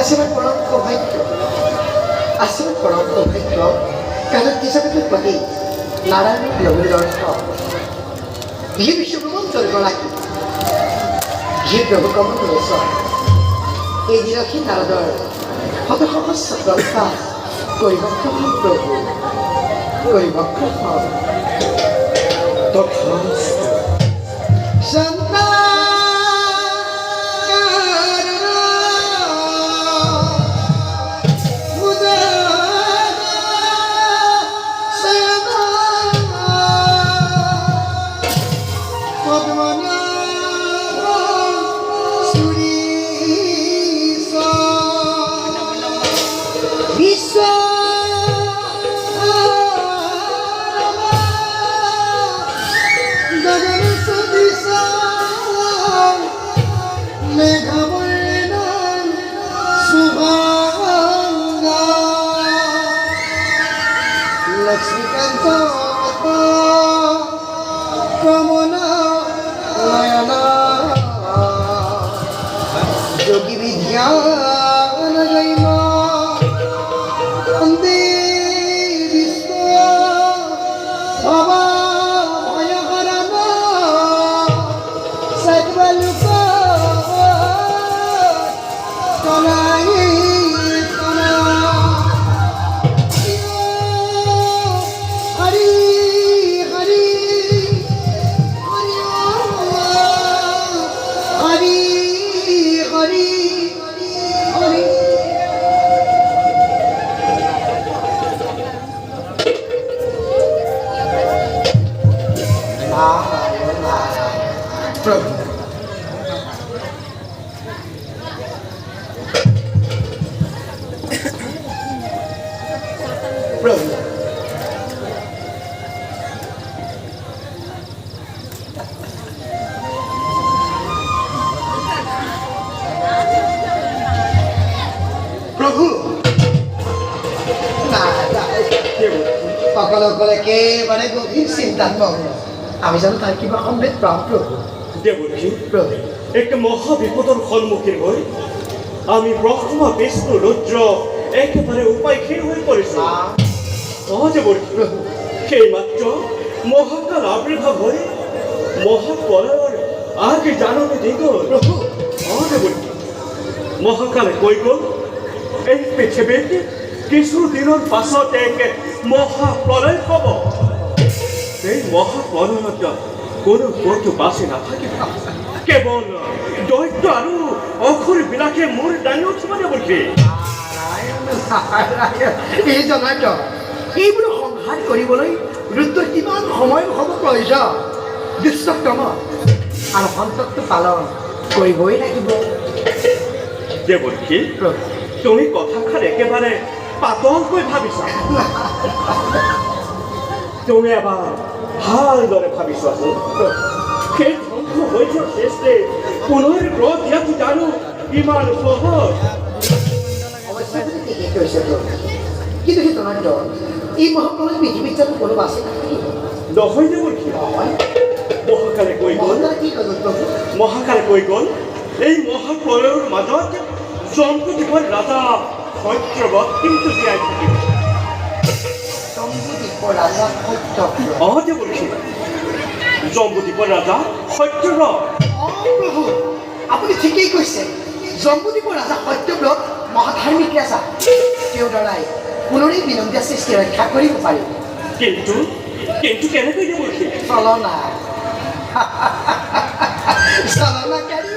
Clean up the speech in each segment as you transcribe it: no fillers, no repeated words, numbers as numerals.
आशीर्वाद पड़क भाग्य आशीर्वाद पड़क भाग्य कारण तिच्याकडे पती नारायण योगीदर्श ये विश्वभ्रमण चलगला की ये प्रभु कमल रस এই নিরক্ষী নারদর হত সহস্র গ্রন্থা কৈবক্ষ প্রভু কৈবক্ষ সন্তান योगी विद्यान जैमा वंदे विश्व भवा भयहरण सर्वलोक कलाई অকলে একেবাৰে গভীৰ চিন্তাত মগ্ন আমি জানো তাৰ কিবা সম্ভেদ পাম প্ৰভু দেৱকী প্ৰভু এক মহা বিপদৰ সন্মুখীন হৈ আমি ব্ৰহ্মা বিষ্ণু ৰুদ্ৰ একেবাৰে উপায়হীন হৈ পৰিছো দেৱকী প্ৰভু সেইমাত্ৰ মহাকাল আবিৰ্ভাৱ হৈ মহাপ্ৰলয়ৰ আগে জাননী দি গ'ল প্ৰভু দেৱকী মহাকালে কৈ গ'ল এই পৃথিৱীত কিছুদিনৰ পাছত এক মহাপ্ৰলয় হ'ব এই মহাপ্ৰলয়ত কোনো ক'তো বাচি নাথাকিব কেৱল দৈত্য আৰু অসুৰবিলাকে মূৰ দাঙি উঠিব দেৱকী এই জনাই এইবোৰ সংঘাত কৰিবলৈ ৰুদ্ৰৰ কিমান সময় হ'ব প্ৰয়োজন দুষ্টক্ৰম আৰু সন্তকটো পালন কৰিবই লাগিব দেৱকী তুমি কথাষাৰ একেবাৰে পাতলকৈ ভাবিছা তুমি এবাৰ ভালদৰে ভাবিছোৱাচোন সেই ধ্বংস হৈ যোৱা শেষে পুনৰ ৰথ দিয়াটো জানো ইমান সহজ অৱশ্যে আপুনি ঠিকেই কৈছে কিন্তু সেই জনাই এই মহাপ্ৰলয় পৃথিৱীত জানো কোনো বাচি নাথাকিব নহয় দেৱকী মহাকালে কৈ গ'ল কি ক'ব প্ৰভু মহাকালে কৈ গ'ল এই মহাপ্ৰলয়ৰ মাজত জম্বুদ্বীপৰ ৰাজা সত্যব্ৰত কিন্তু জীয়াই থাকিব জম্বুদ্বীপৰ ৰাজা সত্যব্ৰত দেৱকী জম্বুদ্বীপৰ ৰাজা সত্যব্ৰত প্ৰভু আপুনি ঠিকেই কৈছে জম্বুদ্বীপৰ ৰাজা সত্যব্ৰত মহাধাৰ্মিক ৰাজা তেওঁৰ দ্বাৰাই পুনৰেই বিনন্দীয়া সৃষ্টি ৰক্ষা কৰিব পাৰিব কিন্তু কেনেকৈ দেৱকী চলনাকাৰী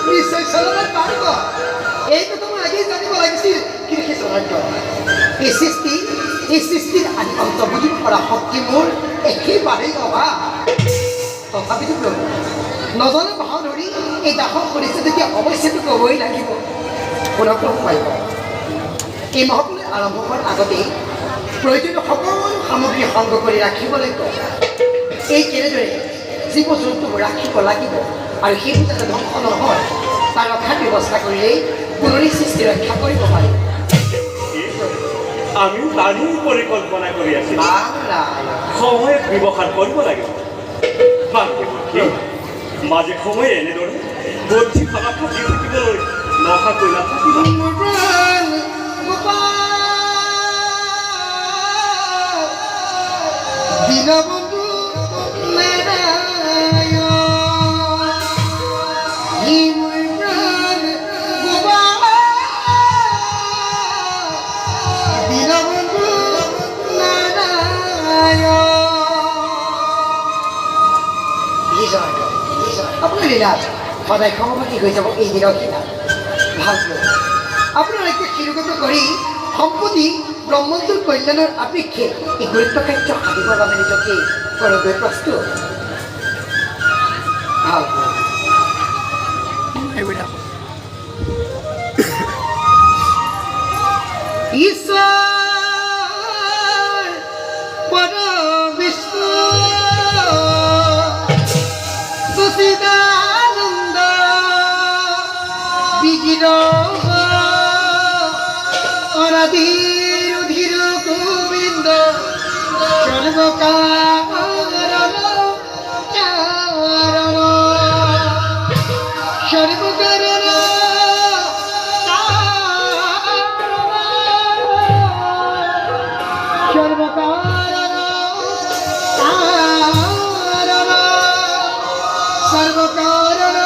নিশ্চয় চলনা পাৰিব এই কথা মই আগেই জানিব লাগিছিল কিন্তু সেই চলনাক্য এই সৃষ্টিৰ আদি অন্ত বুজিব পৰা শক্তি মোৰ একেবাৰেই অভাৱ তথাপিতো প্ৰভু নজনা ভাও ধৰি এই দাসক কৰিছে যেতিয়া অৱশ্যেতো ক'বই লাগিব পুনৰ প্ৰভু পাৰিব এই মহাপ্ৰলয় আৰম্ভ হোৱাৰ আগতেই প্ৰয়োজনীয় সকলো সামগ্ৰী সংগ্ৰহ কৰি ৰাখিব লাগিব এই কেনেদৰে জীৱ জন্তুবোৰ ৰাখিব লাগিব আৰু সেইবোৰ যাতে ধ্বংস নহয় তাৰ ৰক্ষাৰ ব্যৱস্থা কৰিলেই পুনৰেই সৃষ্টি ৰক্ষা কৰিব পাৰিম আমি তাৰে পৰিকল্পনা কৰি আছো সময়ত ব্যৱহাৰ কৰিব লাগিব মাজে সময়ে এনেদৰে বুদ্ধি ফলাফল দি থাকিবলৈ নহাকৈ নাথাকিব দীনবন্ধু আপোনাৰ লীলাত সদায় সমভাগী হৈ যাব এই দিনৰ দিনা ভাল আপোনাৰ এতিয়া শিৰোগত কৰি সম্পত্তি ব্ৰহ্মণ্ডৰ কল্যাণৰ আপেক্ষে এই গুৰুত্ব কাৰ্য সাধিবৰ বাবে নিজকে কৰিবলৈ প্ৰস্তুত ভাল ঈশ্বৰ পদ বিষ্ণু সুচিদানন্দ বিগ্ৰহ অনাদিৰ অধীৰ গোবিন্দ সৰ্বকাৰণ সর্বকারণ সর্বকারণ সর্বকারণ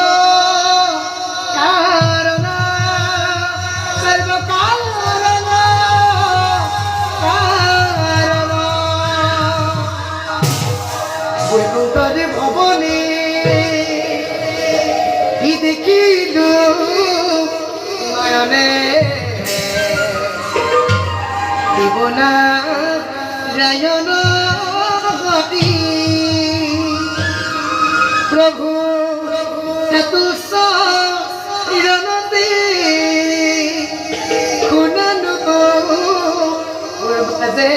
কারণ সর্বকারণ কারণ বৈকুণ্ঠে ভবনে দেখিল নয়নে দেবনা রায়ন গতি প্রভু চতুষরণতে শুনানো যে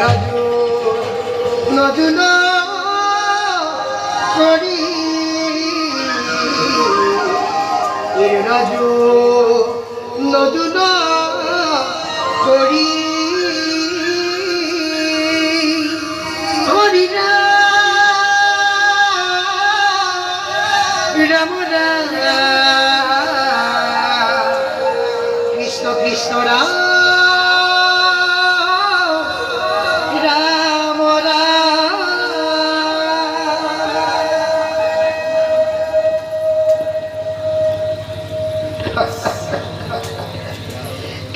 রাজু নজুন করি রাজু নজুন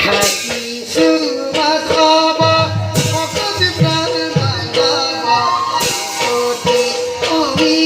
খাটি সুবাস হব ভকত প্রাণ মানব অতি অমি